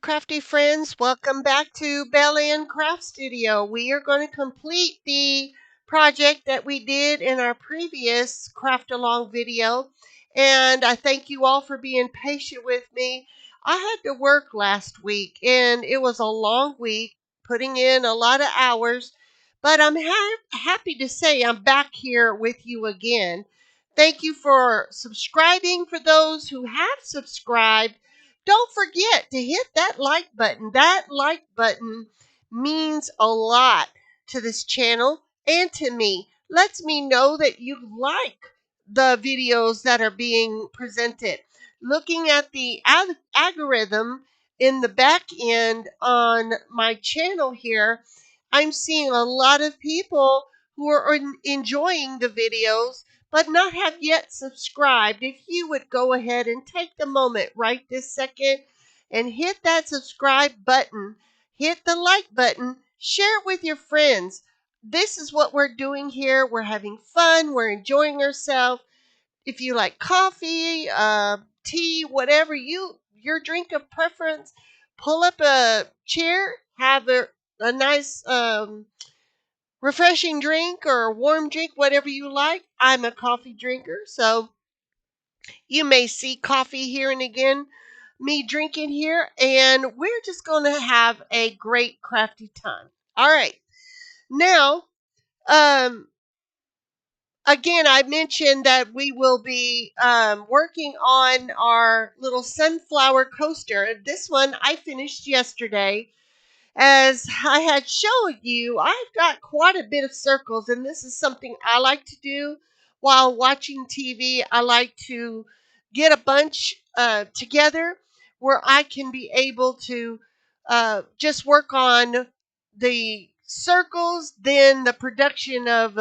crafty friends. Welcome back to Bel Anne Craft Studio. We are going to complete the project that we did in our previous craft along video. And I thank you all for being patient with me. I had to work last week and it was a long week, putting in a lot of hours. But I'm happy to say I'm back here with you again. Thank you for subscribing. For those who have subscribed, don't forget to hit that like button. That like button means a lot to this channel and to me. Lets me know that you like the videos that are being presented. Looking at the algorithm in the back end on my channel here, I'm seeing a lot of people who are enjoying the videos but not have yet subscribed. If you would go ahead and take the moment right this second and hit that subscribe button, hit the like button, share it with your friends. This is what we're doing here. We're having fun. We're enjoying ourselves. If you like coffee, tea, whatever your drink of preference, pull up a chair, have a nice refreshing drink or a warm drink, whatever you like. I'm a coffee drinker, so you may see coffee here and again, me drinking here, and we're just going to have a great crafty time. All right. Now, um, again, I mentioned that we will be working on our little sunflower coaster. This one I finished yesterday. As I had showed you, I've got quite a bit of circles, and this is something I like to do while watching TV. I like to get a bunch together where I can be able to just work on the circles, then the production of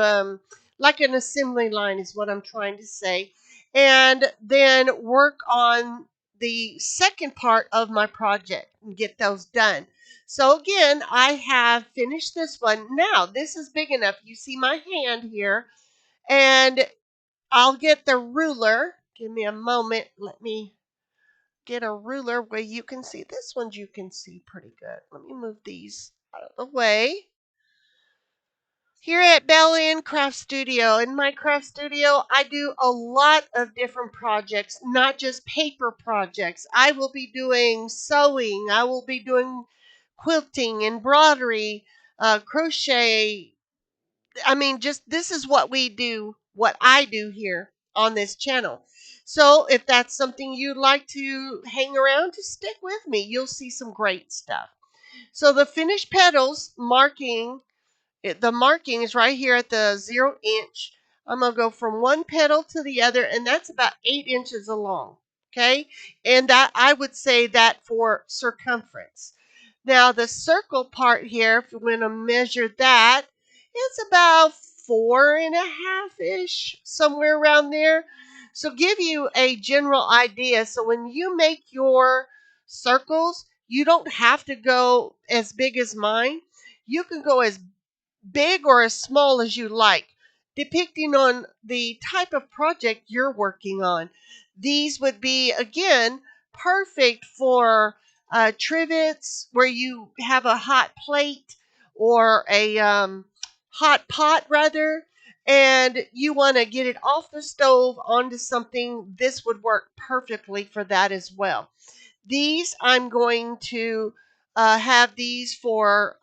like an assembly line is what I'm trying to say, and then work on the second part of my project and get those done. So again, I have finished this one. Now, this is big enough. You see my hand here, and I'll get the ruler. Give me a moment. Let me get a ruler where you can see. This one you can see pretty good. Let me move these out of the way. Here at Bel Anne Craft Studio, in my craft studio, I do a lot of different projects, not just paper projects. I will be doing sewing. I will be doing quilting, embroidery, crochet. I mean, just this is what we do, what I do here on this channel. So if that's something you'd like to hang around, just stick with me. You'll see some great stuff. So the finished petals the marking is right here at the 0 inch. I'm going to go from one petal to the other, and that's about 8 inches along. Okay. And that I would say that for circumference. Now the circle part here, if you want to measure that, it's about 4.5-ish, somewhere around there. So give you a general idea. So when you make your circles, you don't have to go as big as mine. You can go as big or as small as you like, depending on the type of project you're working on. These would be, again, perfect for trivets where you have a hot plate or a hot pot, rather, and you want to get it off the stove onto something. This would work perfectly for that as well. These, I'm going to have these for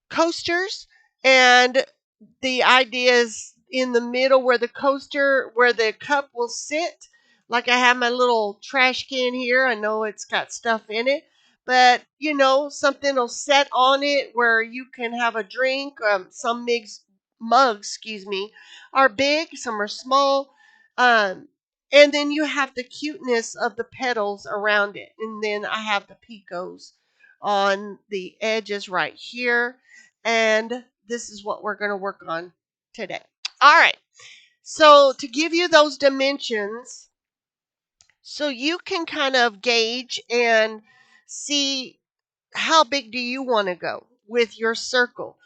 coasters, and the idea is in the middle where the coaster, where the cup will sit. Like I have my little trash can here. I know it's got stuff in it, but something will set on it where you can have a drink. Some mugs, are big, some are small. And then you have the cuteness of the petals around it. And then I have the picos on the edges right here. And this is what we're going to work on today. All right. So to give you those dimensions, so you can kind of gauge and see how big do you want to go with your circle.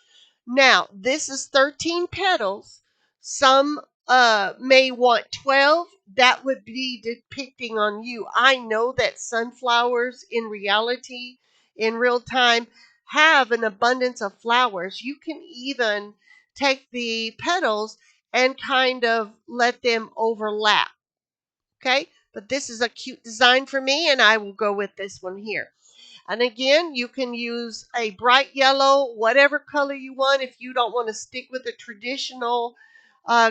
Now, this is 13 petals. Some may want 12, that would be depicting on you. I know that sunflowers in reality, in real time, have an abundance of flowers. You can even take the petals and kind of let them overlap. Okay, but this is a cute design for me, and I will go with this one here. And again, you can use a bright yellow, whatever color you want. If you don't want to stick with the traditional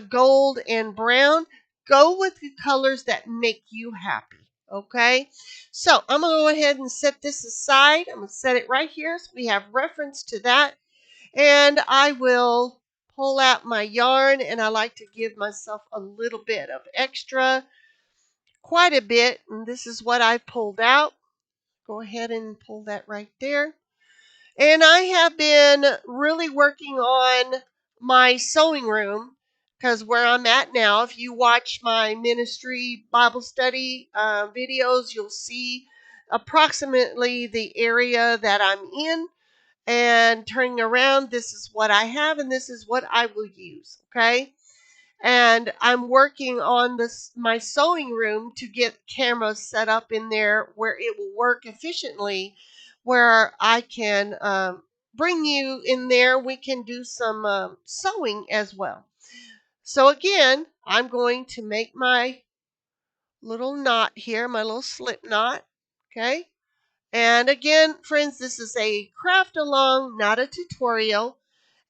gold and brown, go with the colors that make you happy. Okay, so I'm going to go ahead and set this aside. I'm going to set it right here so we have reference to that. And I will pull out my yarn, and I like to give myself a little bit of extra, quite a bit. And this is what I pulled out. Go ahead and pull that right there. And I have been really working on my sewing room because where I'm at now, if you watch my ministry Bible study videos, you'll see approximately the area that I'm in. And turning around, this is what I have and this is what I will use. Okay. And I'm working on this my sewing room to get cameras set up in there where it will work efficiently, where I can bring you in there. We can do some sewing as well. So again, I'm going to make my little knot here, my little slip knot. Okay. And again, friends, this is a craft along, not a tutorial.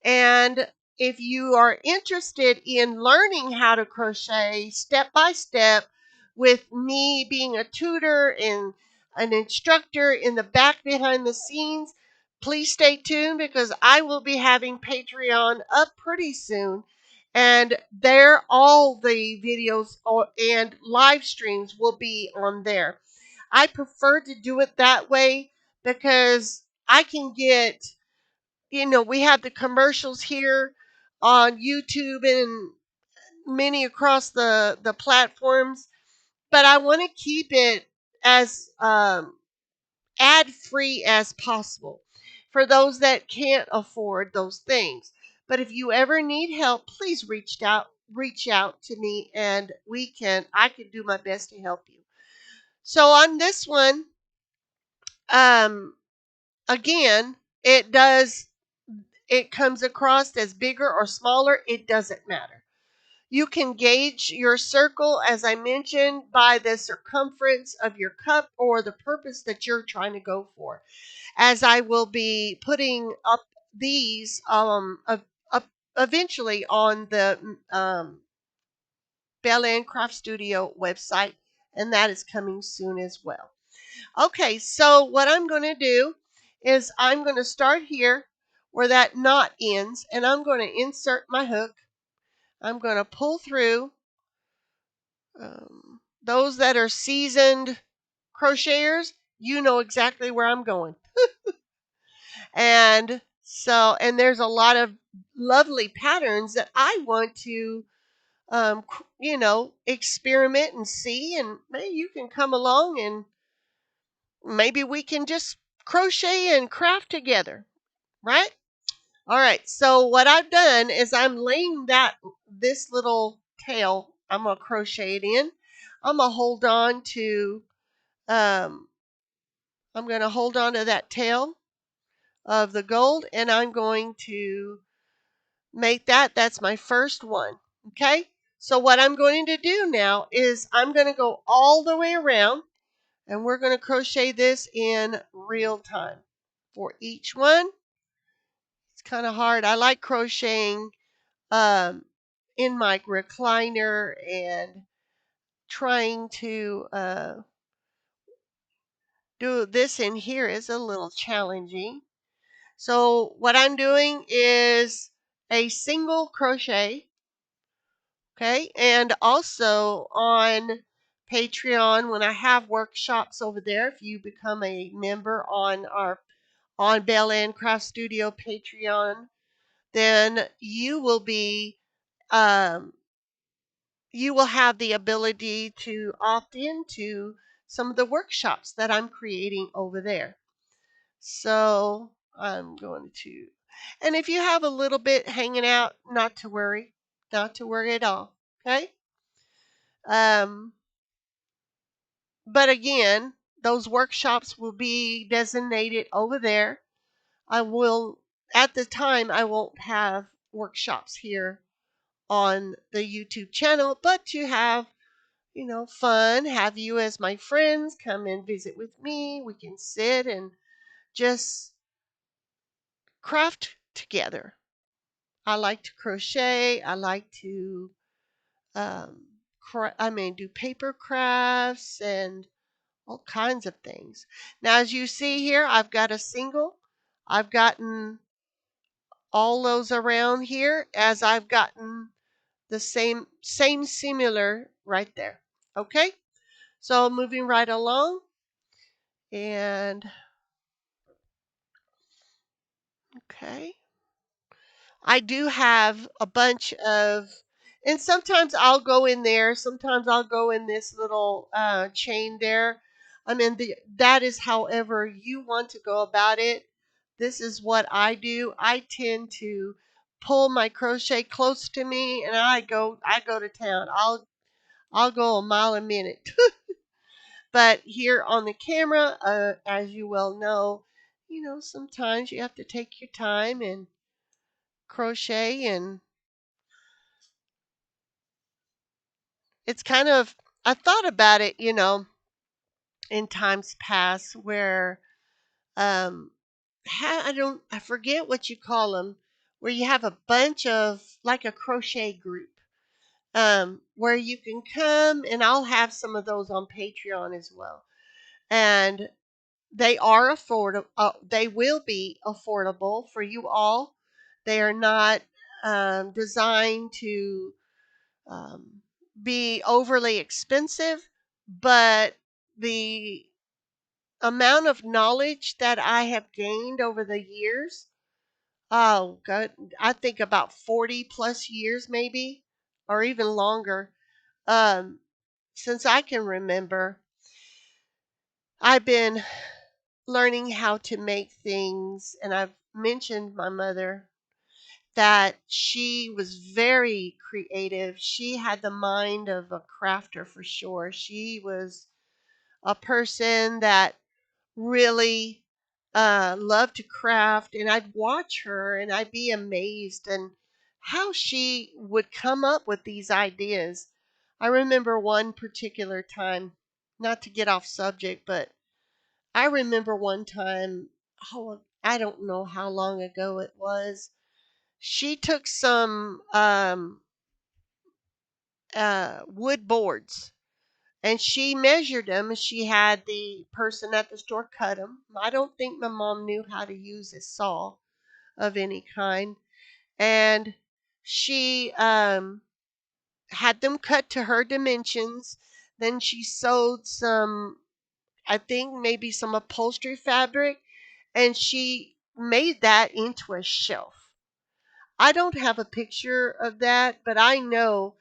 And if you are interested in learning how to crochet step by step with me being a tutor and an instructor in the back behind the scenes, please stay tuned because I will be having Patreon up pretty soon. And there, all the videos and live streams will be on there. I prefer to do it that way because I can get, we have the commercials here on YouTube and many across the platforms, but I want to keep it as ad free as possible for those that can't afford those things. But if you ever need help, please reach out to me and I can do my best to help you. So on this one, um, again, it comes across as bigger or smaller, it doesn't matter. You can gauge your circle, as I mentioned, by the circumference of your cup or the purpose that you're trying to go for. As I will be putting up these up eventually on the Bel Anne Craft Studio website, and that is coming soon as well. Okay, so what I'm going to do is I'm going to start here where that knot ends, and I'm going to insert my hook. I'm going to pull through. Those that are seasoned crocheters, you know exactly where I'm going. And there's a lot of lovely patterns that I want to, experiment and see, and maybe you can come along and maybe we can just crochet and craft together, right? All right. So what I've done is I'm laying this little tail. I'm gonna crochet it in. I'm gonna hold on to um, I'm gonna hold on to that tail of the gold, and I'm going to make that's my first one. Okay. So what I'm going to do now is I'm going to go all the way around, and we're going to crochet this in real time for each one. It's kind of hard. I like crocheting um, in my recliner, and trying to do this in here is a little challenging. So what I'm doing is a single crochet. Okay, and also on Patreon, when I have workshops over there, if you become a member on Bel Anne Craft Studio Patreon, then um, you will have the ability to opt into some of the workshops that I'm creating over there. So I'm going and if you have a little bit hanging out, not to worry at all. Okay. Um, but again, those workshops will be designated over there. I will, at the time, I won't have workshops here on the YouTube channel, but to have, fun, have you as my friends come and visit with me. We can sit and just craft together. I like to crochet. I like to, do paper crafts and all kinds of things. Now, as you see here, I've got a single. I've gotten all those around here as I've gotten the same similar right there. Okay, so moving right along, and okay, I do have a bunch of, and sometimes I'll go in there, sometimes I'll go in this little chain there. That is however you want to go about it. This is what I do. I tend to pull my crochet close to me, and I go to town. I'll go a mile a minute. But here on the camera, as you well know, sometimes you have to take your time and crochet, and it's kind of, I thought about it, in times past where, um, I forget what you call them, where you have a bunch of, like a crochet group, where you can come, and I'll have some of those on Patreon as well. And they are affordable. They will be affordable for you all. They are not designed to um, be overly expensive, but the amount of knowledge that I have gained over the years, oh God, I think about 40 plus years maybe, or even longer, um, since I can remember, I've been learning how to make things. And I've mentioned my mother, that she was very creative. She had the mind of a crafter for sure. She was a person that really loved to craft, and I'd watch her and I'd be amazed and how she would come up with these ideas. I remember one particular time, not to get off subject, but I remember one time, oh, I don't know how long ago it was. She took some wood boards, and she measured them. She had the person at the store cut them. I don't think my mom knew how to use a saw of any kind. And she had them cut to her dimensions. Then she sewed some, I think maybe some upholstery fabric, and she made that into a shelf. I don't have a picture of that, but I know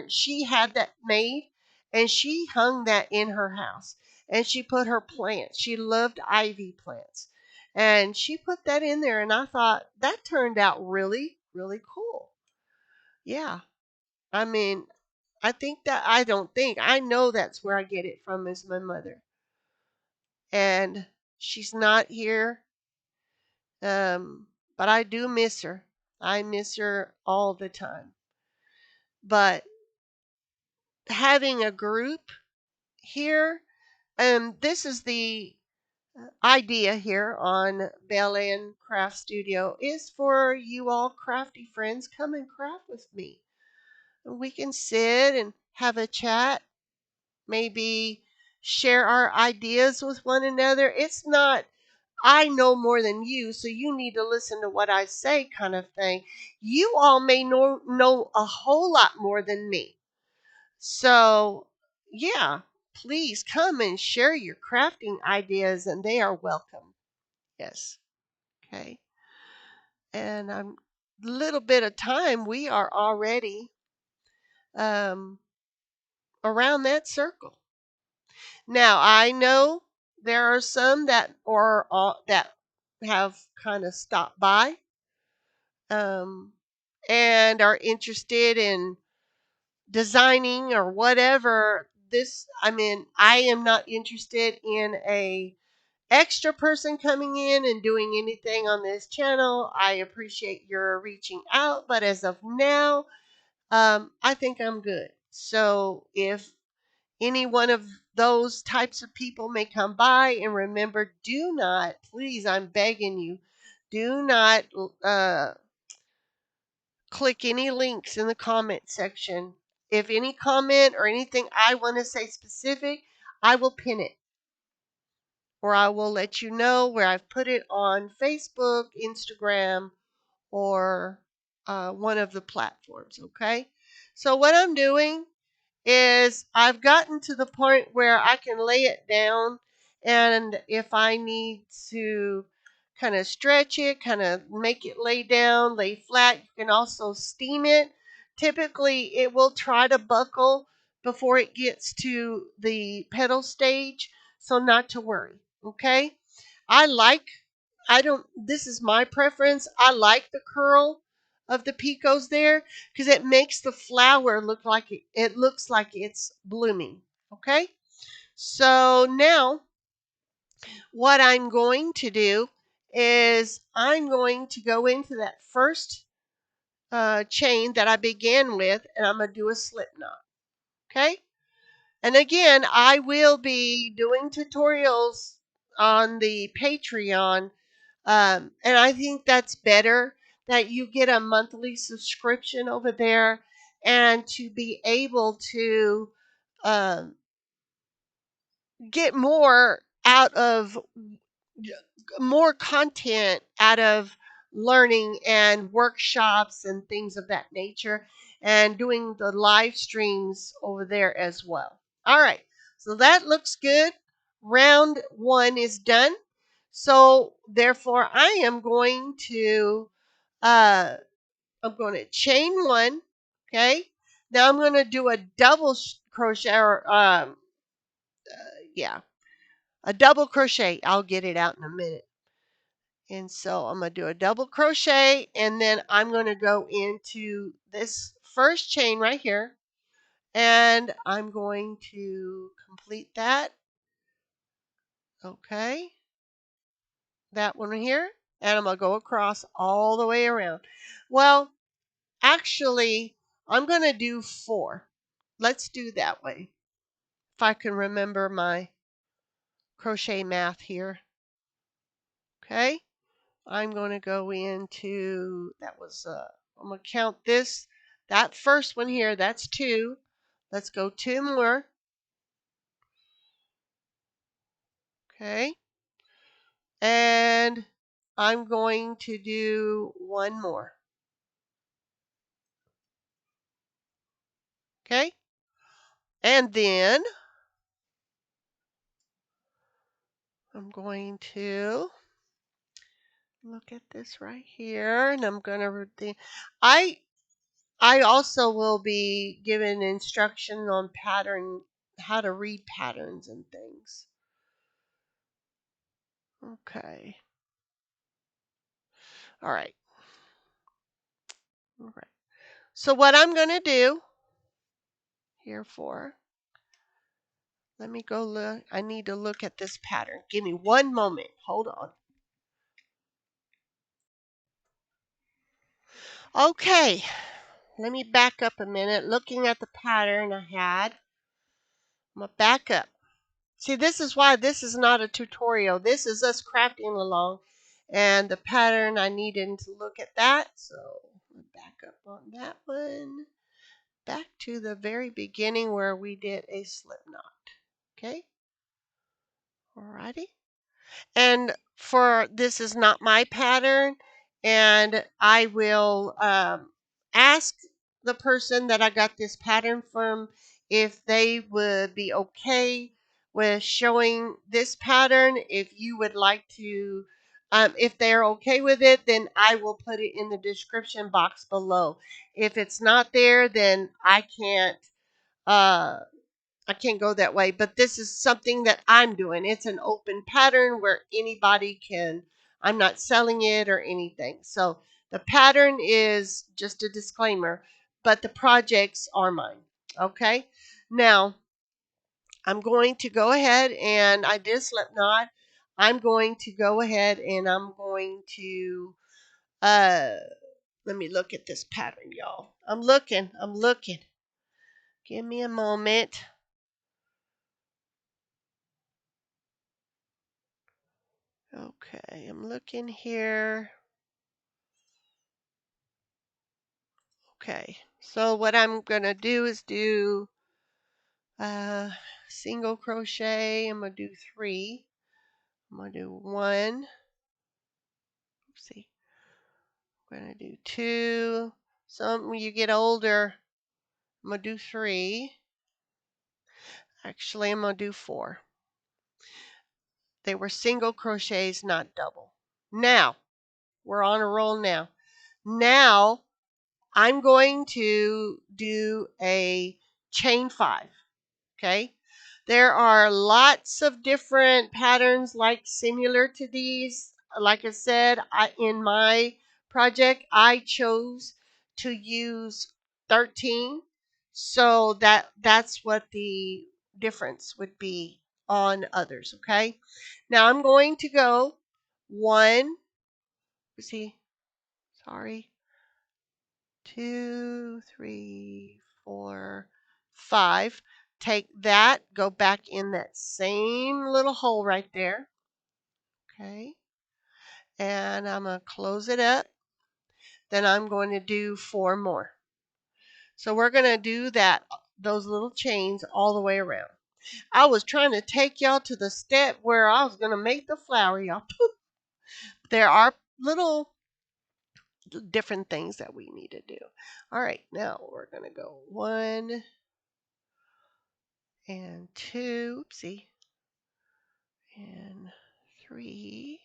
she had that made, and she hung that in her house, and she put her plants. She loved ivy plants, and she put that in there, and I thought that turned out really, really cool. Yeah. I mean, I know that's where I get it from, is my mother. And she's not here. But I do miss her. I miss her all the time. But having a group here, this is the idea here on Bel Anne Craft Studio, is for you all crafty friends, come and craft with me. We can sit and have a chat, maybe share our ideas with one another. It's not, I know more than you, so you need to listen to what I say kind of thing. You all may know a whole lot more than me. So, yeah, please come and share your crafting ideas, and they are welcome. Yes. Okay. And I'm little bit of time, we are already um, around that circle. Now, I know there are some that have kind of stopped by, um, and are interested in designing or whatever, I am not interested in a extra person coming in and doing anything on this channel. I appreciate your reaching out, but as of now, I think I'm good. So if any one of those types of people may come by, and remember, do not, please, I'm begging you, do not click any links in the comment section. If any comment or anything I want to say specific, I will pin it, or I will let you know where I've put it on Facebook, Instagram, or one of the platforms. Okay. So what I'm doing is I've gotten to the point where I can lay it down, and if I need to kind of stretch it, kind of make it lay down, lay flat, you can also steam it. Typically, it will try to buckle before it gets to the petal stage, so not to worry. Okay? I like I don't this is my preference. I like the curl of the picos there because it makes the flower look like it looks like it's blooming. Okay? So now what I'm going to do is I'm going to go into that first chain that I began with, and I'm going to do a slip knot. Okay? And again, I will be doing tutorials on the Patreon. And I think that's better that you get a monthly subscription over there, and to be able to um, get more content out of learning and workshops and things of that nature, and doing the live streams over there as well. All right, so that looks good. Round one is done. So therefore, uh, I'm going to chain one. Okay. Now I'm going to do a double crochet, or yeah, a double crochet. I'll get it out in a minute. And so I'm going to do a double crochet, and then I'm going to go into this first chain right here, and I'm going to complete that. Okay. That one here, and I'm going to go across all the way around. Well, actually, I'm going to do 4. Let's do that way. If I can remember my crochet math here. Okay. I'm going to go into, I'm going to count this. That first one here, that's 2. Let's go 2 more. Okay. And I'm going to do 1 more. Okay. And then I'm going to look at this right here, and I'm going to I I also will be given instruction on how to read patterns and things. Okay. All right. All right. So what I'm going to do here let me go look. I need to look at this pattern. Give me 1 moment. Hold on. Okay. Let me back up a minute. Looking at the pattern I had. I'm going to back up. See, this is why this is not a tutorial. This is us crafting along. And the pattern, I needed to look at that. So back up on that one. Back to the very beginning where we did a slip knot. Okay. Alrighty. And for this is not my pattern, and I will ask the person that I got this pattern from if they would be okay with showing this pattern. If you would like to, if they're okay with it, then I will put it in the description box below. If it's not there, then uh, I can't go that way, but this is something that I'm doing. It's an open pattern where anybody can, I'm not selling it or anything. So the pattern is just a disclaimer, but the projects are mine. Okay. Now I'm going to go ahead and I did a slip knot. I'm going to go ahead and I'm going to uh let me look at this pattern, y'all. I'm looking. Give me a moment. Okay, I'm looking here. Okay, so what I'm gonna do is do single crochet. I'm gonna do 3. I'm gonna do 1. Oopsie. I'm gonna do 2. Some when you get older, I'm gonna do 3. Actually, I'm gonna do 4. They were single crochets, not double. Now we're on a roll now. Now I'm going to do a chain 5. Okay. There are lots of different patterns like similar to these. Like I said, in my project, I chose to use 13. So that's what the difference would be on others. Okay. Now I'm going to go 1, see, sorry, 2, 3, 4, 5. Take that, go back in that same little hole right there. Okay. And I'm going to close it up. Then I'm going to do 4 more. So we're going to do those little chains all the way around. I was trying to take y'all to the step where I was going to make the flower, y'all. There are little different things that we need to do. All right, now we're going to go 1 and 2, oopsie, and 3.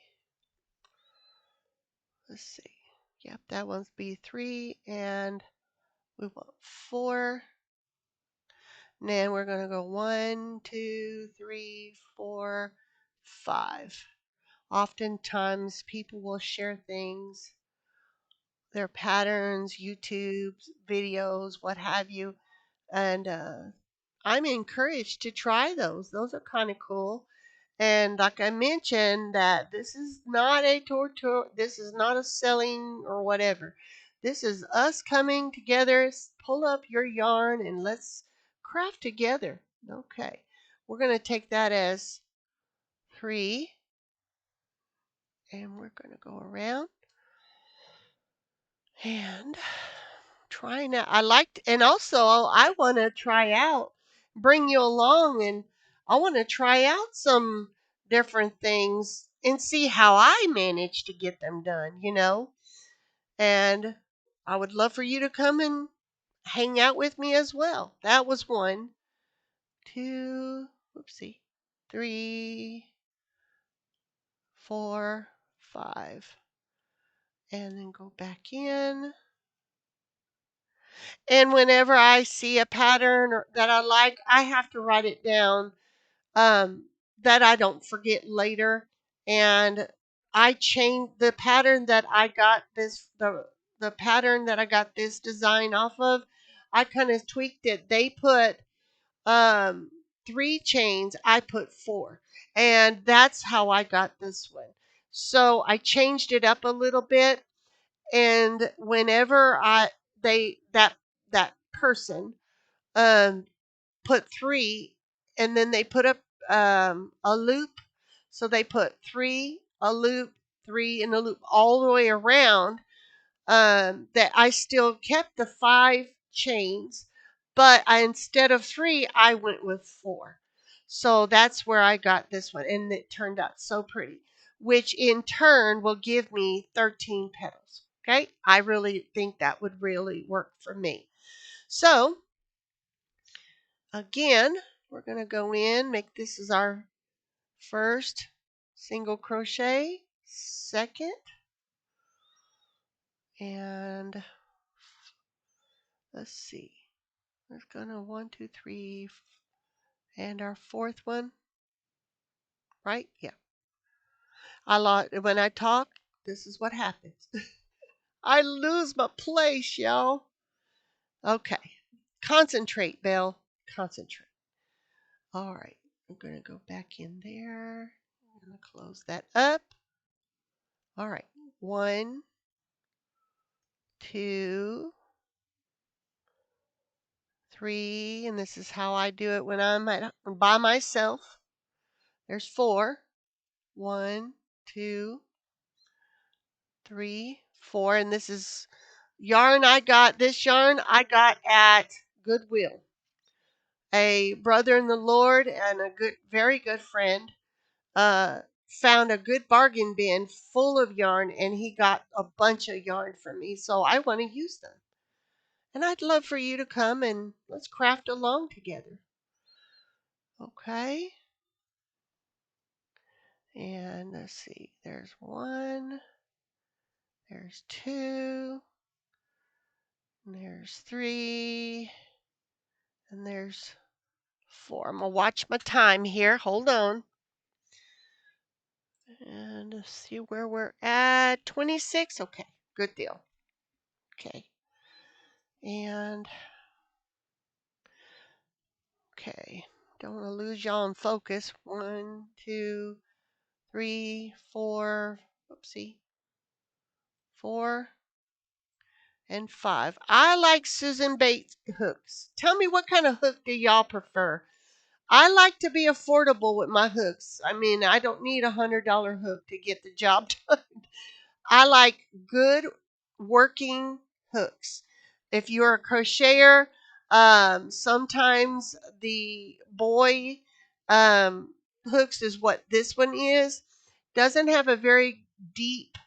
Let's see. Yep, that one's B3, and we want 4. And then we're going to go 1, 2, 3, 4, 5. Oftentimes, people will share things, their patterns, YouTube videos, what have you, and I'm encouraged to try those. Those are kind of cool. And like I mentioned, that this is not a tutorial, this is not a selling or whatever. This is us coming together. Pull up your yarn and let's craft together. Okay, we're going to take that as 3, and we're going to go around and trying out. I liked, and also I want to try out, bring you along, and I want to try out some different things and see how I manage to get them done. And I would love for you to come and hang out with me as well. That was 1, 2, whoopsie, 3, 4, 5, and then go back in. And whenever I see a pattern that I like, I have to write it down, that I don't forget later. And I changed the pattern that I got the pattern that I got this design off of. I kind of tweaked it. They put 3 chains. I put 4, and that's how I got this one. So I changed it up a little bit, and whenever that person um, put 3, and then they put up a loop, so they put 3, a loop, 3, and a loop all the way around. That I still kept the 5 chains, but instead of 3, I went with 4. So that's where I got this one, and it turned out so pretty, which in turn will give me 13 petals. Okay, I really think that would really work for me. So again, we're going to go in, make this is our first single crochet, second, and let's see. We're going to 1, 2, 3, and our 4th one, right? Yeah. When I talk, this is what happens. I lose my place, y'all. Okay. Concentrate, Belle. Concentrate. All right. I'm going to go back in there. I'm going to close that up. All right. 1, 2, 3. And this is how I do it when I'm by myself. There's 4. 1, 2, 3, 4. And this is yarn I got. This yarn I got at Goodwill. A brother in the Lord and a very good friend found a good bargain bin full of yarn, and he got a bunch of yarn from me, so I want to use them. And I'd love for you to come and let's craft along together. Okay. And let's see, there's 1, there's 2, and there's 3, and there's 4. I'm going to watch my time here. Hold on. And let's see where we're at. 26. Okay, good deal. Okay. And okay, don't want to lose y'all in focus. 1, 2, 3, 4. Oopsie. 4 and 5. I like Susan Bates hooks. Tell me, what kind of hook do y'all prefer? I like to be affordable with my hooks. I mean, I don't need a $100 hook to get the job done. I like good working hooks. If you're a crocheter, sometimes the boy um, hooks is what this one is. Doesn't have a very deep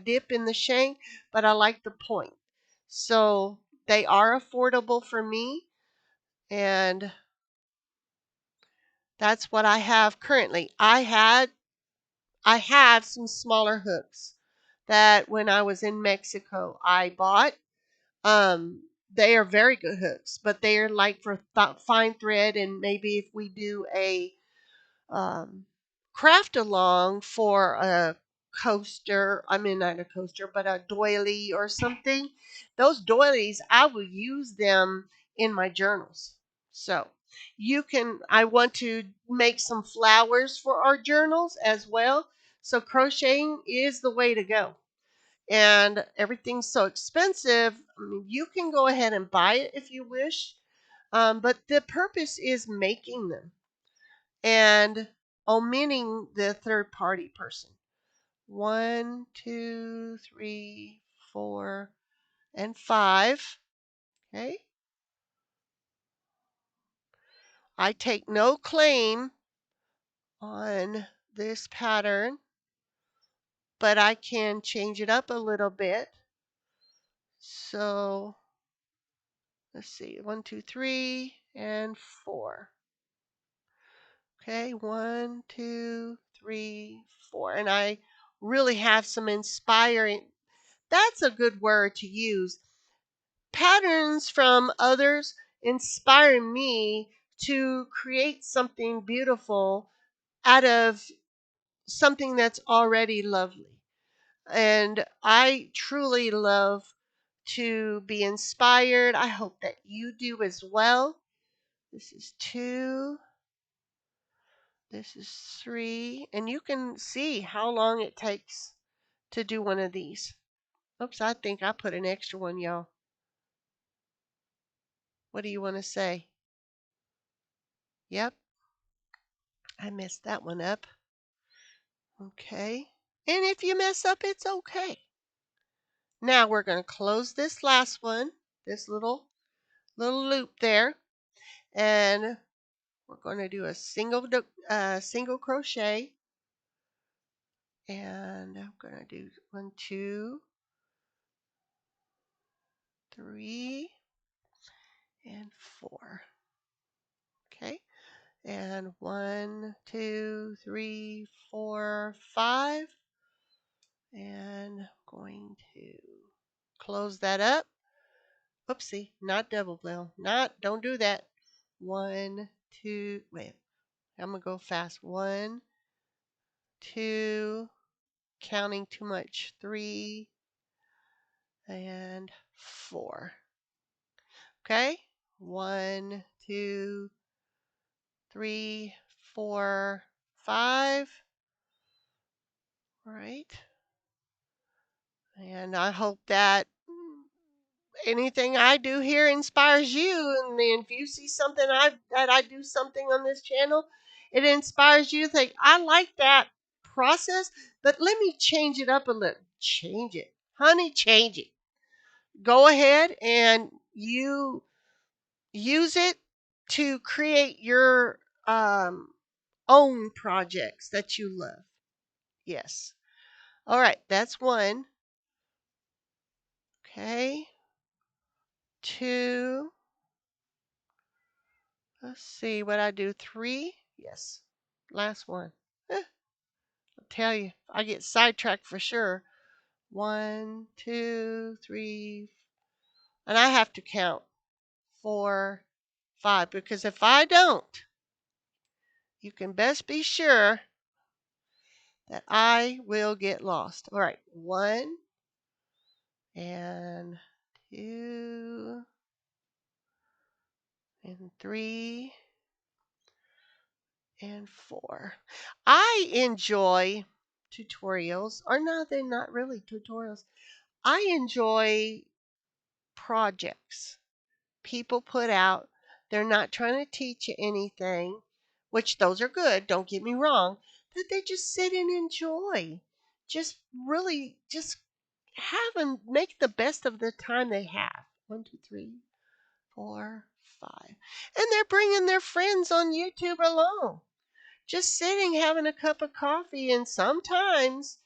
dip in the shank, but I like the point. So they are affordable for me, and that's what I have currently. I have some smaller hooks that when I was in Mexico I bought. They are very good hooks, but they are like for fine thread, and maybe if we do a um, craft along for a coaster, I mean not a coaster, but a doily or something, those doilies, I will use them in my journals. So I want to make some flowers for our journals as well. So crocheting is the way to go. And everything's so expensive. I mean, you can go ahead and buy it if you wish. But the purpose is making them and omitting the third party person. 1, 2, 3, 4, and 5. Okay. I take no claim on this pattern, but I can change it up a little bit. So let's see, 1, 2, 3, and 4. Okay, 1, 2, 3, 4. And I really have some inspiring, that's a good word to use. Patterns from others inspire me to create something beautiful out of something that's already lovely. And I truly love to be inspired. I hope that you do as well. This is 2. This is 3. And you can see how long it takes to do one of these. Oops, I think I put an extra one, y'all. What do you want to say? Yep, I messed that one up. Okay. And if you mess up, it's okay. Now we're going to close this last one, this little loop there, and we're going to do a single crochet, and I'm going to do 1, 2, 3, and 4. Okay, and 1, 2, 3, 4, 5, and I'm going to close that up. Oopsie, not double bell. Don't do that. 1, 2, wait, I'm going to go fast. 1, 2, counting too much. 3, and 4. Okay, 1, 2, 3, 4, 5. All right. And I hope that anything I do here inspires you. And if you see something that I do something on this channel, it inspires you to think, I like that process, but let me change it up a little. Change it. Honey, change it. Go ahead and you use it to create your own projects that you love. Yes. All right, that's one. Okay. Two. Let's see what I do. Three. Yes. Last one. I'll tell you, I get sidetracked for sure. 1, 2, 3, and I have to count 4, 5, because if I don't, you can best be sure that I will get lost. All right, 1 and 2 and 3 and 4. I enjoy tutorials, or no, they're not really tutorials. I enjoy projects people put out. They're not trying to teach you anything, which those are good, don't get me wrong, but they just sit and enjoy. Just really just have and make the best of the time they have. 1, 2, 3, 4, 5. And they're bringing their friends on YouTube along. Just sitting having a cup of coffee, and sometimes,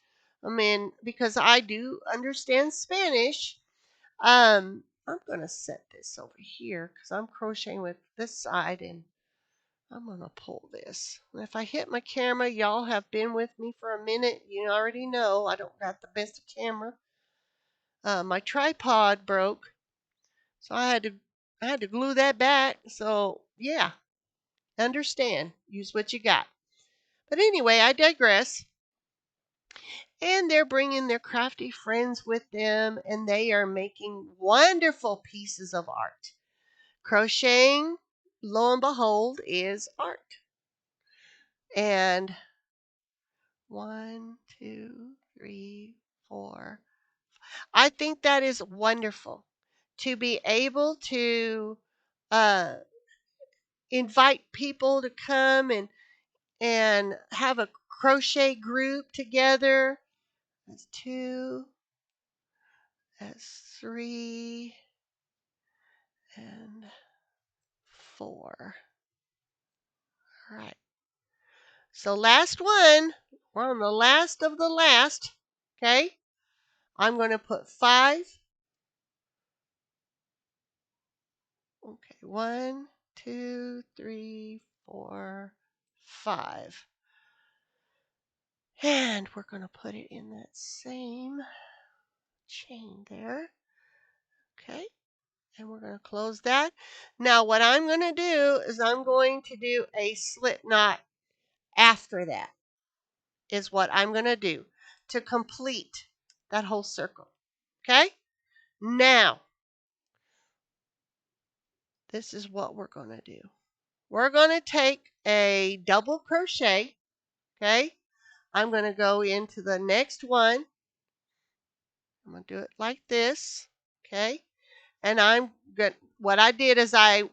I mean, because I do understand Spanish, I'm going to set this over here because I'm crocheting with this side, and I'm going to pull this. And if I hit my camera, y'all have been with me for a minute. You already know I don't got the best camera. My tripod broke, so I had to glue that back. So yeah, understand. Use what you got. But anyway, I digress. And they're bringing their crafty friends with them, and they are making wonderful pieces of art. Crocheting, lo and behold, is art. And 1, 2, 3, 4. I think that is wonderful to be able to uh, invite people to come and have a crochet group together. That's 2, that's 3, and 4. All right. So last one. We're on the last of the last. Okay. I'm going to put 5. Okay. 1, 2, 3, 4, 5. And we're going to put it in that same chain there. Okay. And we're going to close that. Now what I'm going to do is I'm going to do a slip knot after that, is what I'm going to do to complete that whole circle. Okay. Now, this is what we're going to do. We're going to take a double crochet. Okay. I'm going to go into the next one. I'm going to do it like this. Okay. And I'm good. What I did is I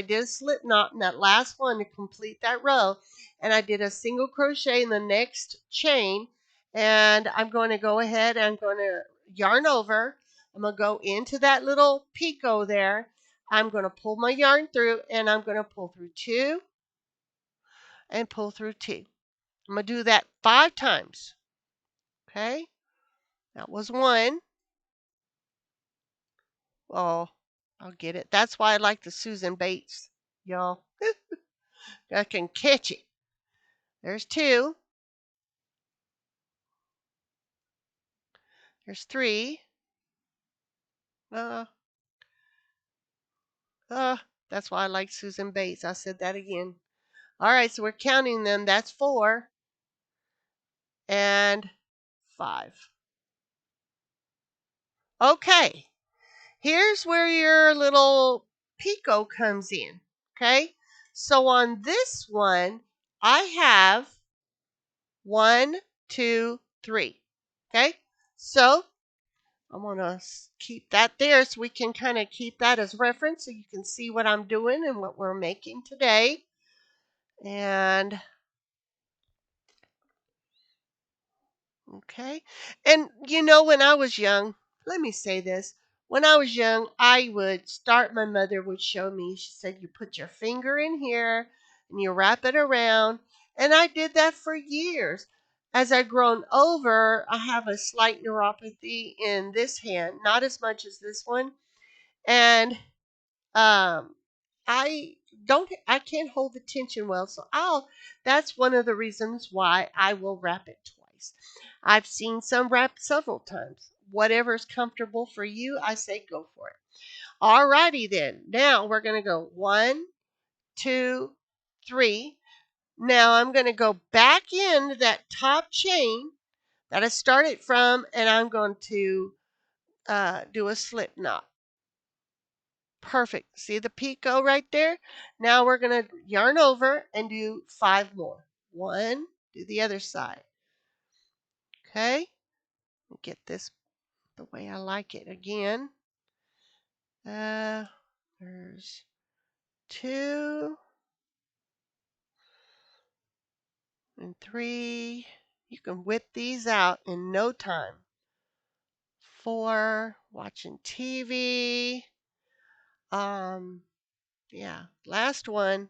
did a slip knot in that last one to complete that row, and I did a single crochet in the next chain, and I'm going to go ahead and I'm going to yarn over. I'm going to go into that little picot there. I'm going to pull my yarn through, and I'm going to pull through 2 and pull through 2. I'm going to do that 5 times. Okay. That was 1. Oh, I'll get it. That's why I like the Susan Bates, y'all. I can catch it. There's 2. There's 3. Uh, that's why I like Susan Bates. I said that again. All right, so we're counting them. That's 4 and 5. Okay, here's where your little picot comes in. Okay, so on this one, I have 1, 2, 3. Okay, so I'm going to keep that there so we can kind of keep that as reference so you can see what I'm doing and what we're making today. And okay. And when I was young, let me say this. When I was young, I would start, my mother would show me, she said, you put your finger in here and you wrap it around. And I did that for years. As I've grown over, I have a slight neuropathy in this hand, not as much as this one. And um, I can't hold the tension well, so that's one of the reasons why I will wrap it twice. I've seen some wrap several times. Whatever's comfortable for you, I say go for it. Alrighty then. Now we're gonna go 1, 2, 3. Now I'm gonna go back in that top chain that I started from, and I'm going to do a slip knot. Perfect. See the picot right there? Now we're going to yarn over and do 5 more. 1, do the other side. Okay? Get this the way I like it again. There's 2 and 3. You can whip these out in no time. 4, watching TV. Yeah, last one.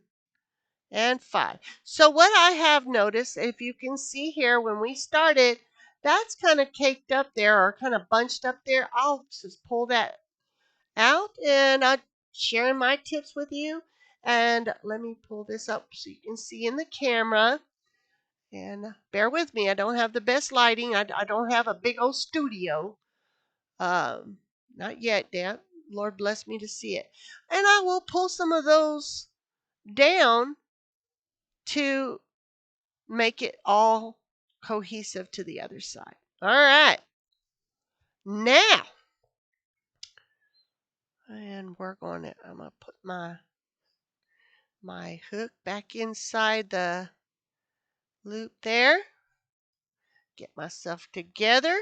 And 5. So what I have noticed, if you can see here, when we started, that's kind of caked up there or kind of bunched up there. I'll just pull that out and I'm sharing my tips with you. And let me pull this up so you can see in the camera. And bear with me, I don't have the best lighting. I don't have a big old studio. Not yet, Dad. Lord bless me to see it. And I will pull some of those down to make it all cohesive to the other side. All right. Now, and I'm going to put my hook back inside the loop there. Get myself together.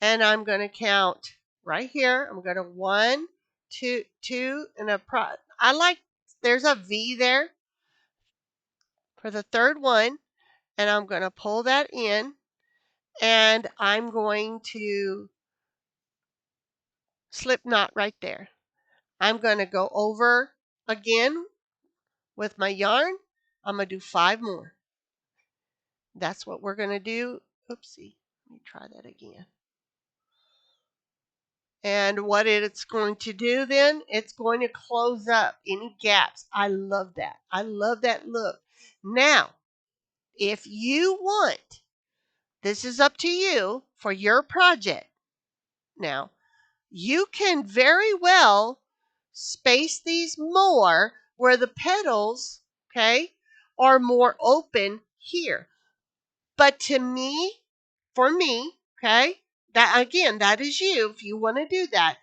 And I'm going to count right here. I'm going to 1, 2, 2, and there's a V there for the third one. And I'm going to pull that in. And I'm going to slip knot right there. I'm going to go over again with my yarn. I'm going to do 5 more. That's what we're going to do. Oopsie. Let me try that again. And what it's going to do then, it's going to close up any gaps. I love that. I love that look. Now, if you want, this is up to you for your project. Now, you can very well space these more where the petals, okay, are more open here. But for me, okay, that is you if you want to do that.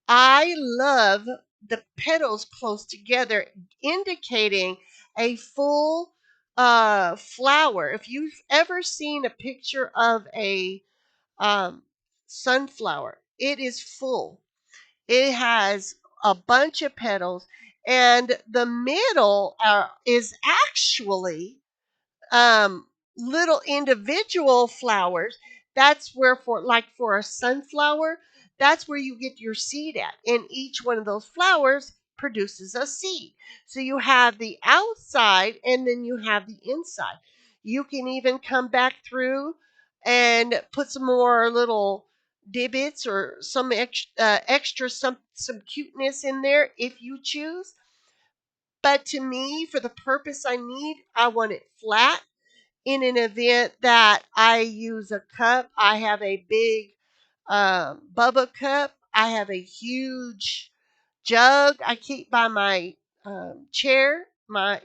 I love the petals close together, indicating a full flower. If you've ever seen a picture of a um, sunflower, it is full. It has a bunch of petals, and the middle is actually um, little individual flowers. That's where for a sunflower, that's where you get your seed at. And each one of those flowers produces a seed. So you have the outside and then you have the inside. You can even come back through and put some more little divots or some extra some cuteness in there if you choose. But to me, for the purpose I want it flat. In an event that I use a cup, I have a big Bubba cup. I have a huge jug I keep by my chair,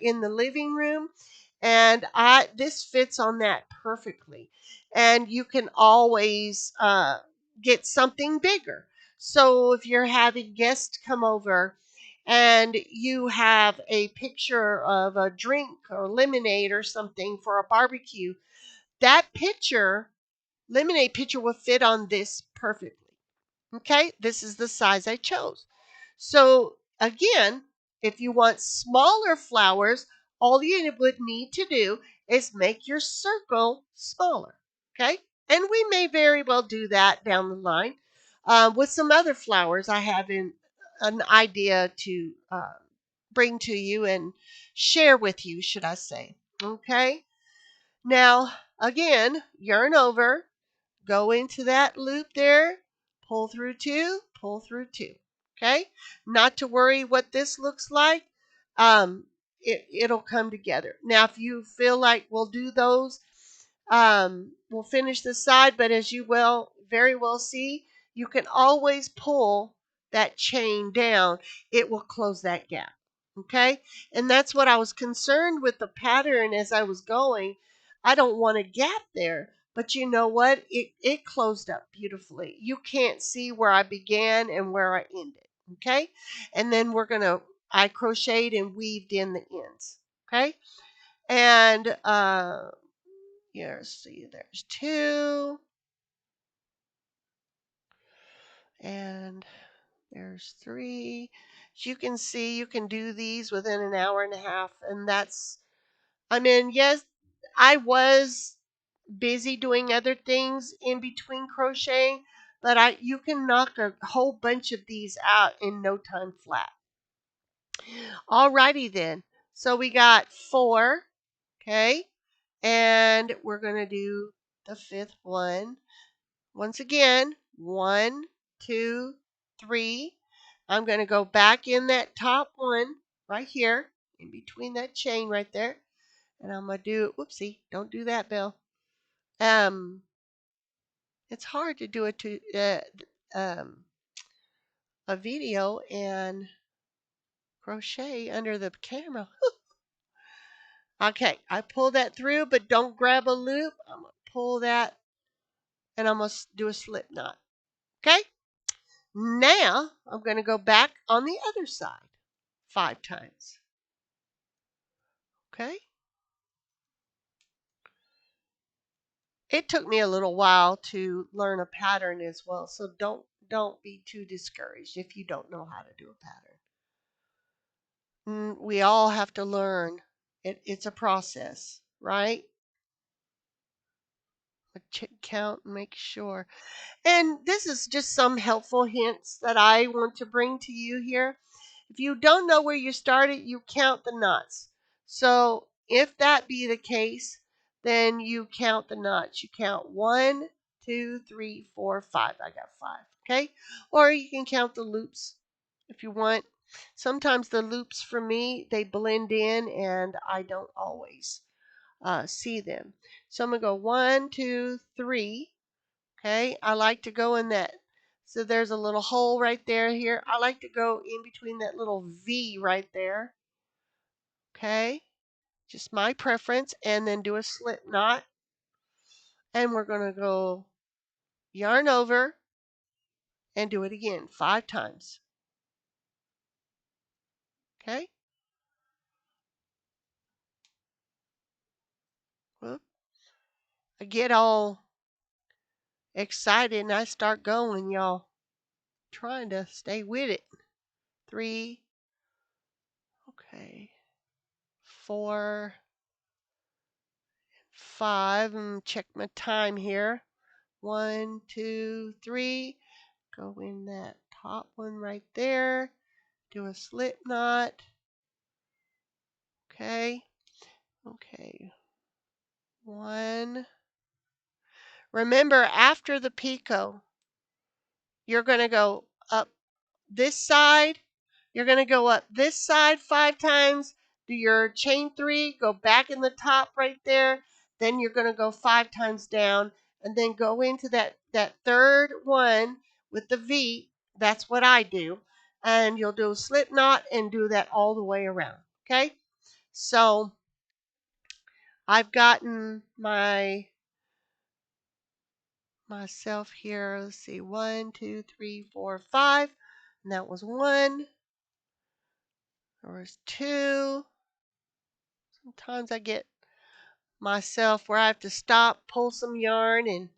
in the living room, and this fits on that perfectly. And you can always get something bigger. So if you're having guests come over and you have a picture of a drink or lemonade or something for a barbecue, that picture, lemonade pitcher, will fit on this perfectly. Okay, this is the size I chose. So again, if you want smaller flowers, all you would need to do is make your circle smaller. Okay, and we may very well do that down the line with some other flowers I have in an idea to bring to you and share with you, should I say. Okay, now again, yarn over, go into that loop there, pull through two, pull through two. Okay? Not to worry what this looks like. It'll come together. Now, if you feel like we'll do those, we'll finish the side, but as you will very well see, you can always pull that chain down. It will close that gap. Okay? And that's what I was concerned with the pattern as I was going. I don't want a gap there. But you know what? It closed up beautifully. You can't see where I began and where I ended. Okay? And then I crocheted and weaved in the ends. Okay? And here, see, there's two. And there's three. As you can see, you can do these within an hour and a half. And yes, I was busy doing other things in between crocheting, but you can knock a whole bunch of these out in no time flat. Alrighty then. So we got 4, okay? And we're going to do the 5th one. Once again, 1, 2, 3. I'm going to go back in that top one right here, in between that chain right there. And I'm going to do, whoopsie, don't do that, Belle. It's hard to do um, a video and crochet under the camera. Okay, I pull that through, but don't grab a loop. I'm going to pull that and I'm going to do a slip knot. Okay, now I'm going to go back on the other side 5 times. Okay, it took me a little while to learn a pattern as well, so don't be too discouraged if you don't know how to do a pattern. We all have to learn. It's a process, right? Count, make sure. And this is just some helpful hints that I want to bring to you here. If you don't know where you started, you count the knots. So if that be the case, then you count the knots. You count 1, 2, 3, 4, 5. I got 5. Okay? Or you can count the loops if you want. Sometimes the loops for me, they blend in and I don't always see them. So I'm going to go 1, 2, 3. Okay, I like to go in that. So there's a little hole right there here. I like to go in between that little V right there. Okay, just my preference. And then do a slip knot. And we're going to go yarn over and do it again 5 times. Okay. Whoop. I get all excited and I start going, y'all. Trying to stay with it. 3. Okay. 4. 5. And check my time here. 1, 2, 3. Go in that top one right there. Do a slip knot. Okay. Okay. 1. Remember, after the picot, you're going to go up this side. You're going to go up this side 5 times. Do your chain 3. Go back in the top right there. Then you're going to go 5 times down. And then go into that third one with the V. That's what I do. And you'll do a slip knot and do that all the way around. Okay? So I've gotten myself here. Let's see. 1, 2, 3, 4, 5. And that was 1. There was 2. Sometimes I get myself where I have to stop, pull some yarn, and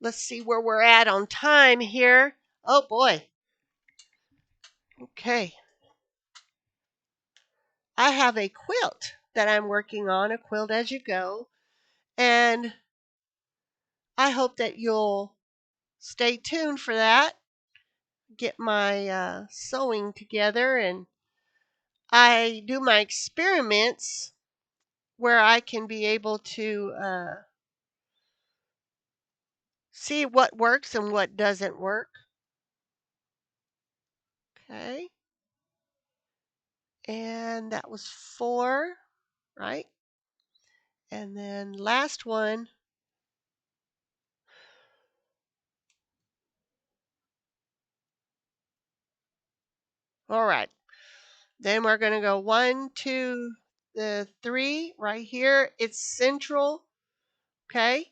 let's see where we're at on time here. Oh boy. Okay. I have a quilt that I'm working on, a quilt as you go, and I hope that you'll stay tuned for that. Get my sewing together, and I do my experiments where I can be able to see what works and what doesn't work. Okay. And that was 4, right? And then last one. All right. Then we're going to go 1, 2, 3 right here. It's central, okay,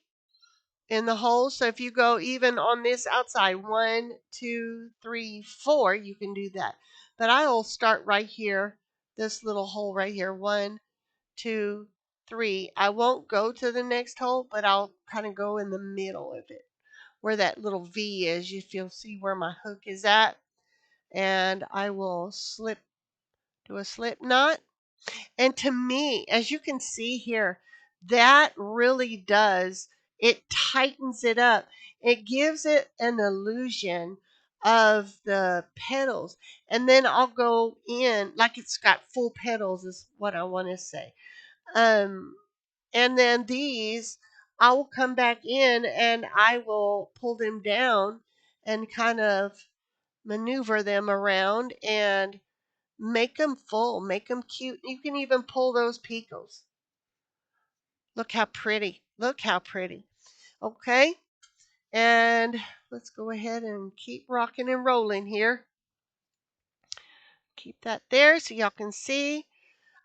in the hole. So if you go even on this outside, 1, 2, 3, 4, you can do that. But I will start right here, this little hole right here. 1, 2, 3. I won't go to the next hole, but I'll kind of go in the middle of it, where that little V is. If you'll see where my hook is at, and I will do a slip knot. And to me, as you can see here, that really does, it tightens it up. It gives it an illusion of the petals. And then I'll go in, like it's got full petals is what I want to say. Um, and then these, I will come back in and I will pull them down and kind of maneuver them around and make them full, make them cute. You can even pull those picos. Look how pretty. Look how pretty. Okay. And let's go ahead and keep rocking and rolling here. Keep that there so y'all can see.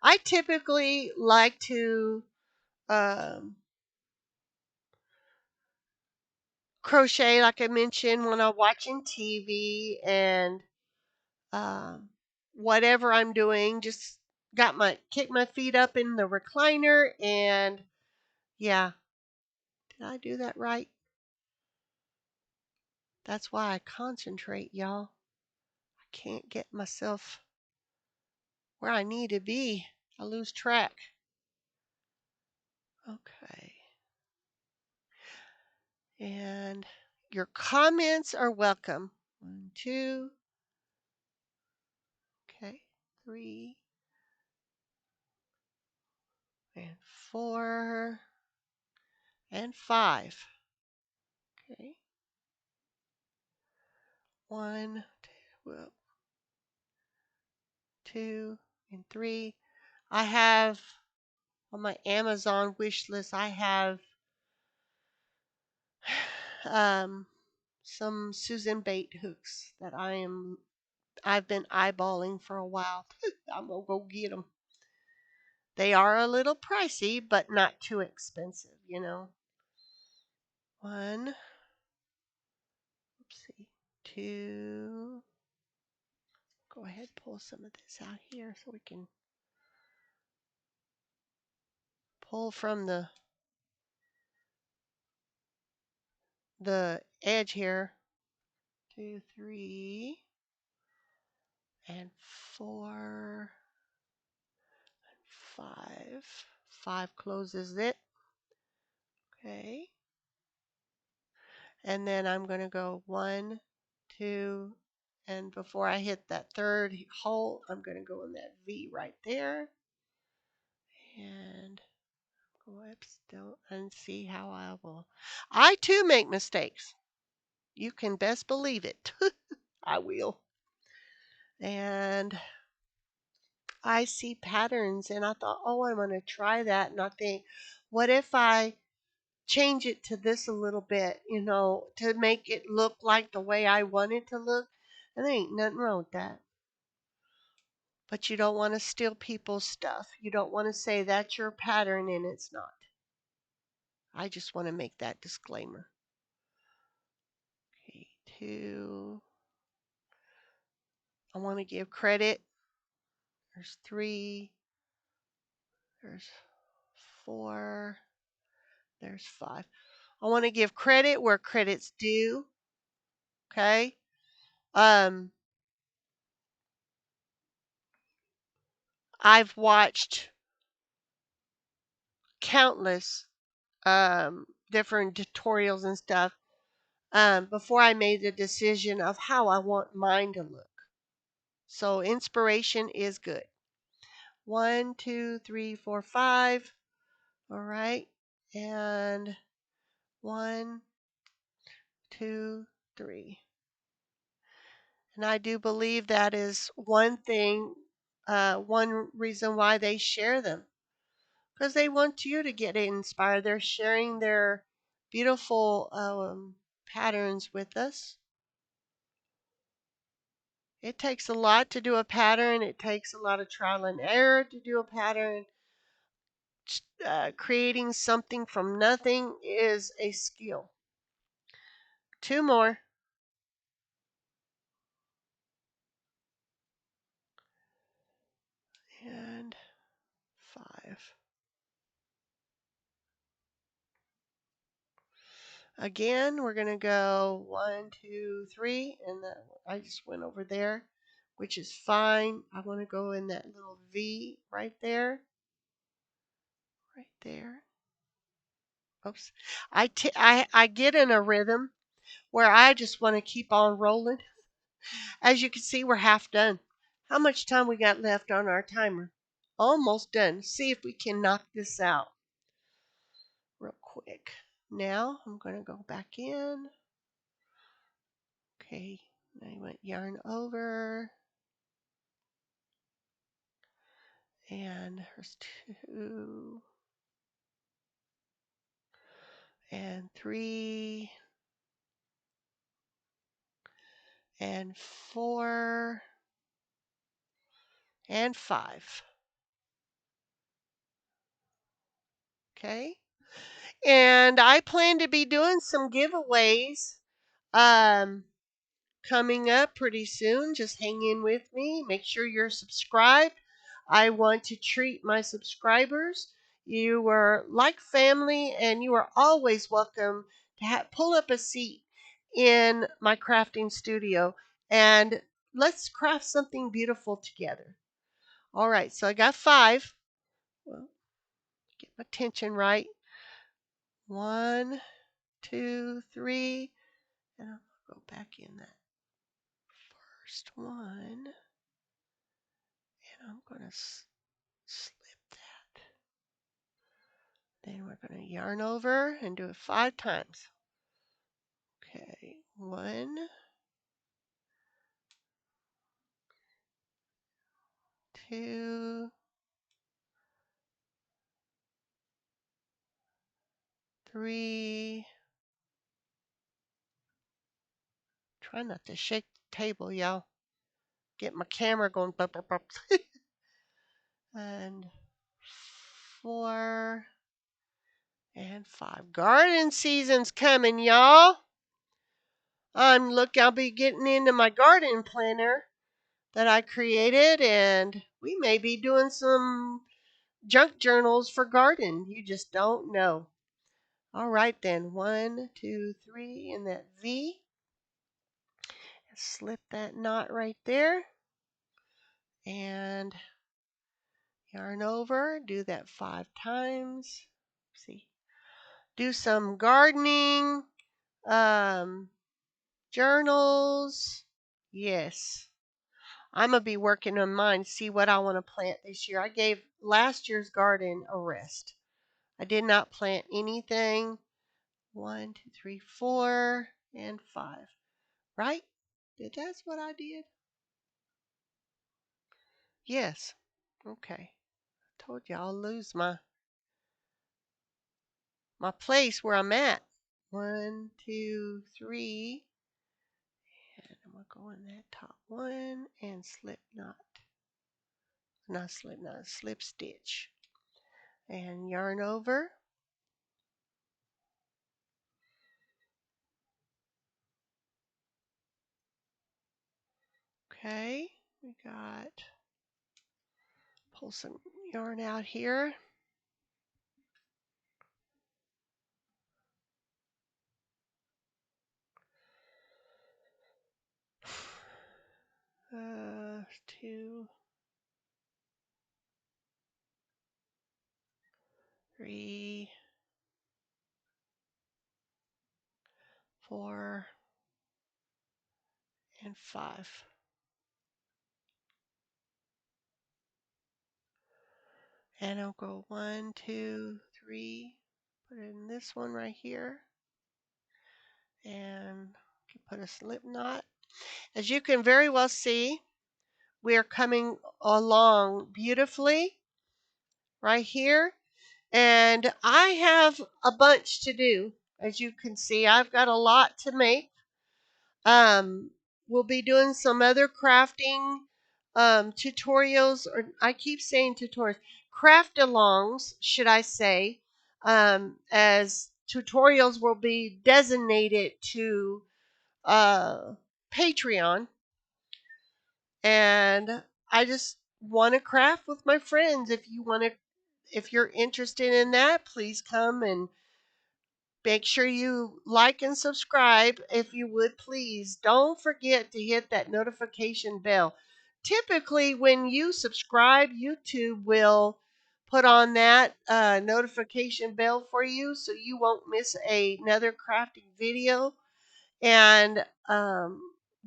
I typically like to um, crochet, like I mentioned, when I'm watching TV and um, whatever I'm doing. Just kick my feet up in the recliner, and yeah, did I do that right? That's why I concentrate, y'all. I can't get myself where I need to be. I lose track. Okay. And your comments are welcome. 1, 2, okay, 3, and 4, and 5. Okay. 1, 2, and 3. I have on my Amazon wish list, I have some Susan bait hooks that I've been eyeballing for a while. I'm gonna go get them. They are a little pricey, but not too expensive, you know. 1, oopsie, 2. Go ahead, pull some of this out here so we can pull from the edge here. 2, 3, and 4, and 5. 5 closes it. Okay. And then I'm going to go 1, 2, and before I hit that third hole, I'm going to go in that V right there. And go up still and see how I will. I too make mistakes. You can best believe it. I will. And I see patterns and I thought, oh, I'm going to try that. And I think, what if I change it to this a little bit, to make it look like the way I want it to look? And there ain't nothing wrong with that. But you don't want to steal people's stuff. You don't want to say that's your pattern and it's not. I just want to make that disclaimer. Okay, 2. I want to give credit There's 3. There's 4. There's 5. I want to give credit where credit's due. Okay. I've watched countless different tutorials and stuff before I made the decision of how I want mine to look. So inspiration is good. 1, 2, 3, 4, 5. All right. And 1, 2, 3. And I do believe that is one thing, one reason why they share them. Because they want you to get inspired. They're sharing their beautiful patterns with us. It takes a lot to do a pattern. It takes a lot of trial and error to do a pattern. Creating something from nothing is a skill. 2 more. And 5. Again, we're going to go 1, 2, 3, and I just went over there, which is fine. I want to go in that little V right there. Right there. Oops. I get in a rhythm where I just want to keep on rolling. As you can see, we're half done. How much time we got left on our timer? Almost done. See if we can knock this out real quick. Now I'm going to go back in. Okay, now you went yarn over. And there's 2 and 3 and 4 and 5. Okay. And I plan to be doing some giveaways coming up pretty soon. Just hang in with me. Make sure you're subscribed. I want to treat my subscribers. You are like family, and you are always welcome to pull up a seat in my crafting studio and let's craft something beautiful together. All right, so I got 5. Well, get my tension right. 1, 2, 3, and I'm going to go back in that first one, and I'm going to slip that. Then we're going to yarn over and do it 5 times. Okay, 1, 2, 3. Try not to shake the table, y'all. Get my camera going. Bup, bup, bup. And 4 and 5. Garden season's coming, y'all. I'll be getting into my garden planner that I created, and we may be doing some junk journals for garden. You just don't know. All right then, 1, 2, 3 in that V. Slip that knot right there, and yarn over. Do that 5 times. See, do some gardening, journals. Yes. I'm going to be working on mine, see what I want to plant this year. I gave last year's garden a rest. I did not plant anything. 1, 2, 3, 4, and 5. Right? That's what I did? Yes. Okay. I told you I'll lose my place where I'm at. 1, 2, 3. And I'm going to go in that top one and slip knot. Not slip knot, slip stitch. And yarn over. Okay, we got Pull some yarn out here. Two, three, 4, and 5. And I'll go 1, 2, 3. Put it in this one right here. And put a slip knot. As you can very well see, we are coming along beautifully right here. And I have a bunch to do. As you can see, I've got a lot to make. We'll be doing some other crafting tutorials, or I keep saying tutorials, craft alongs, should I say, as tutorials will be designated to Patreon. And I just want to craft with my friends. If you're interested in that, please come and make sure you like and subscribe if you would, please. Don't forget to hit that notification bell. Typically, when you subscribe, YouTube will put on that notification bell for you so you won't miss another crafting video. And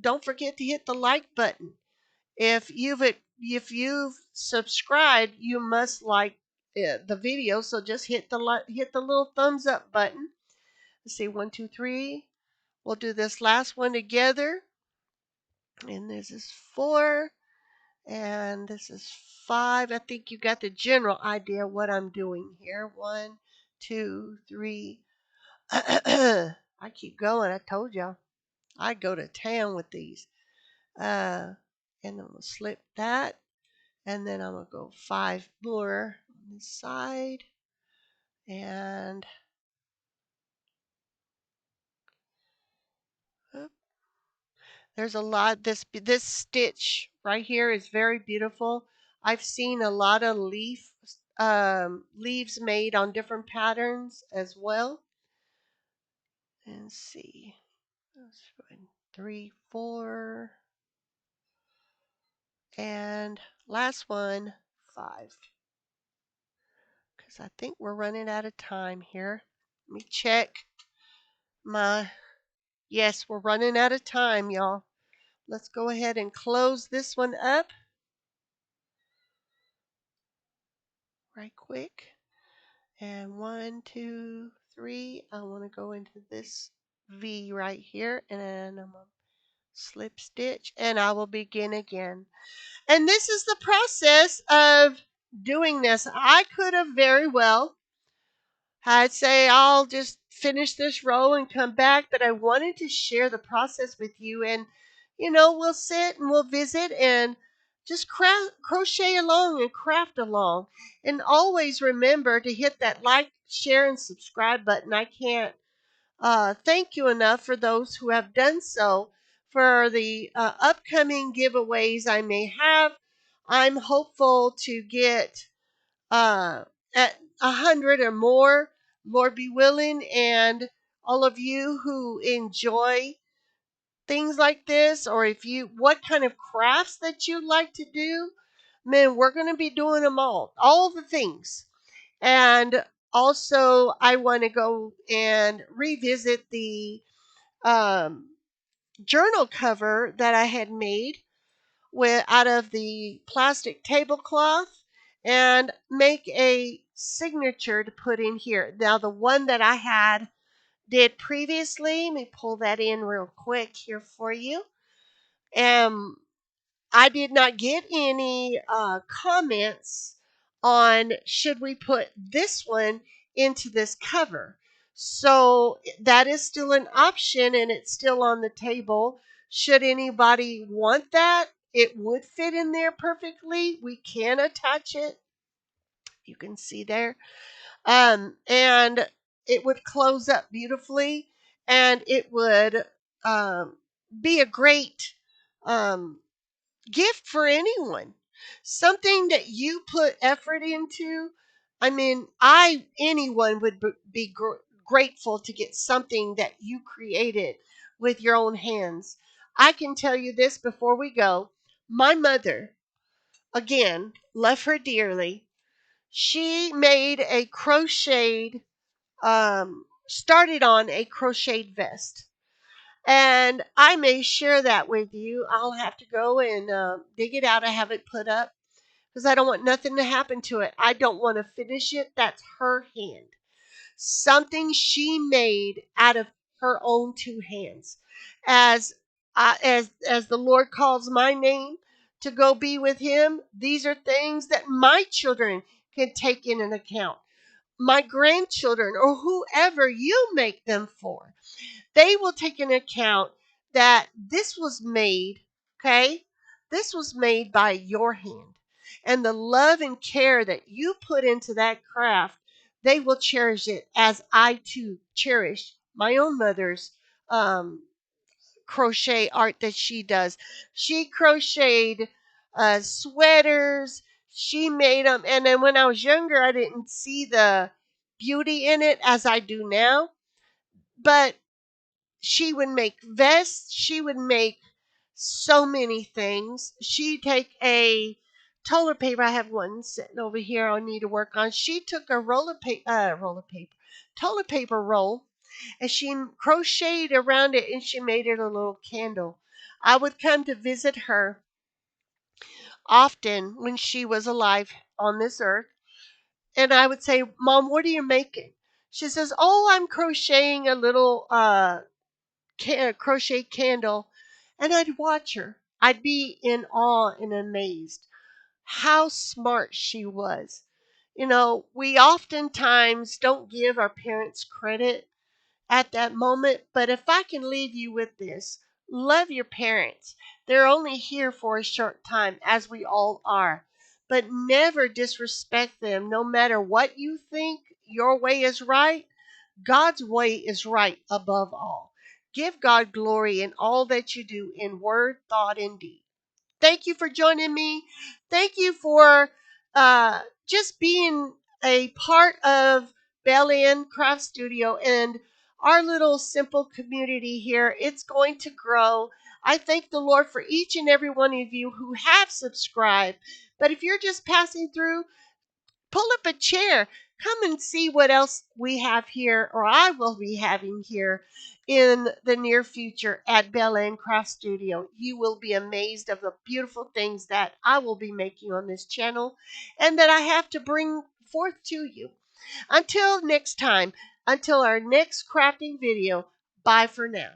don't forget to hit the like button. If you've subscribed, you must like the video. So just hit the little thumbs up button. Let's see, 1, 2, 3. We'll do this last one together. And this is 4. And this is 5. I think you got the general idea what I'm doing here. 1, 2, 3. I keep going. I told y'all. I go to town with these. And I'm going to slip that. And then I'm going to go 5 more on this side. And there's a lot. This stitch right here is very beautiful. I've seen a lot of leaves made on different patterns as well. And see, 3, 4, and last one, 5. Because I think we're running out of time here. Let me check my. Yes, we're running out of time, y'all. Let's go ahead and close this one up right quick. And 1, 2, 3. I want to go into this V right here, and I'm going to slip stitch, and I will begin again. And this is the process of doing this. I could have very well I'd say I'll just finish this row and come back, but I wanted to share the process with you. And, we'll sit and we'll visit and just crochet along and craft along. And always remember to hit that like, share, and subscribe button. I can't thank you enough for those who have done so. For the upcoming giveaways I may have, I'm hopeful to get at 100 or more, Lord be willing. And all of you who enjoy things like this, or what kind of crafts that you like to do, man, we're going to be doing them all the things. And also, I want to go and revisit the um, journal cover that I had made out of the plastic tablecloth and make a signature to put in here. Now, the one that I did previously, let me pull that in real quick here for you. I did not get any comments on should we put this one into this cover. So that is still an option, and it's still on the table. Should anybody want that, it would fit in there perfectly. We can attach it. You can see there. And it would close up beautifully, and it would be a great gift for anyone. something that you put effort into. I mean, anyone would be grateful to get something that you created with your own hands. I can tell you this before we go. My mother, again, love her dearly. She made a started on a crocheted vest. And I may share that with you. I'll have to go and dig it out. I have it put up because I don't want nothing to happen to it. I don't want to finish it. That's her hand. Something she made out of her own two hands. As the Lord calls my name to go be with Him, these are things that my children can take in an account. My grandchildren or whoever you make them for, they will take into account that this was made, okay? This was made by your hand. And the love and care that you put into that craft, they will cherish it as I too cherish my own mother's crochet art that she does. She crocheted sweaters. She made them. And then when I was younger, I didn't see the beauty in it as I do now. But she would make vests. She would make so many things. She'd take a toilet paper. I have one sitting over here I need to work on. She took a toilet paper roll, and she crocheted around it and she made it a little candle. I would come to visit her often when she was alive on this earth, and I would say, "Mom, what are you making?" She says, "Oh, I'm crocheting a little crochet candle," and I'd watch her. I'd be in awe and amazed how smart she was. You know, we oftentimes don't give our parents credit at that moment, but if I can leave you with this, love your parents. They're only here for a short time, as we all are. But never disrespect them, no matter what you think your way is right. God's way is right above all. Give God glory in all that you do in word, thought, and deed. Thank you for joining me. Thank you for just being a part of Bel Anne Craft Studio and our little simple community here. It's going to grow. I thank the Lord for each and every one of you who have subscribed. But if you're just passing through, pull up a chair. Come and see what else we have here, or I will be having here in the near future at Bel Anne Craft Studio. You will be amazed of the beautiful things that I will be making on this channel and that I have to bring forth to you. Until next time, until our next crafting video, bye for now.